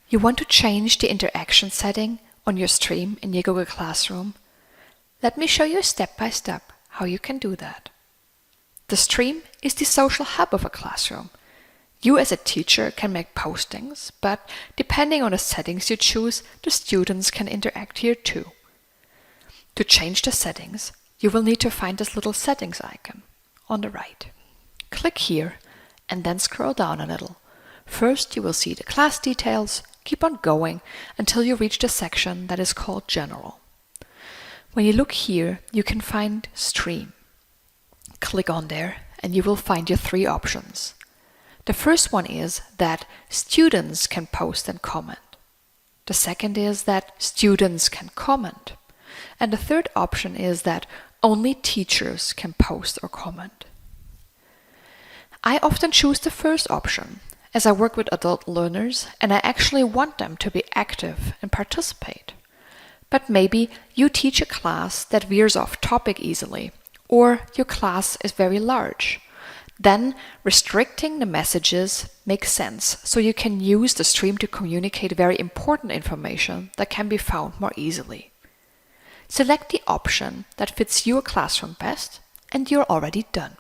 You want to change the interaction setting on your stream in your Google Classroom? Let me show you step by step how you can do that. The stream is the social hub of a classroom. You as a teacher can make postings, but depending on the settings you choose, the students can interact here too. To change the settings, you will need to find this little settings icon on the right. Click here and then scroll down a little. First, you will see the class details. Keep on going until you reach the section that is called General. When you look here, you can find Stream. Click on there and you will find your three options. The first one is that students can post and comment. The second is that students can comment. And the third option is that only teachers can post or comment. I often choose the first option, as I work with adult learners and I actually want them to be active and participate. But maybe you teach a class that veers off topic easily, or your class is very large. Then restricting the messages makes sense, so you can use the stream to communicate very important information that can be found more easily. Select the option that fits your classroom best, and you're already done.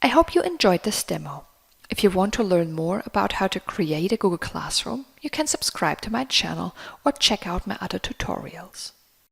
I hope you enjoyed this demo. If you want to learn more about how to create a Google Classroom, you can subscribe to my channel or check out my other tutorials.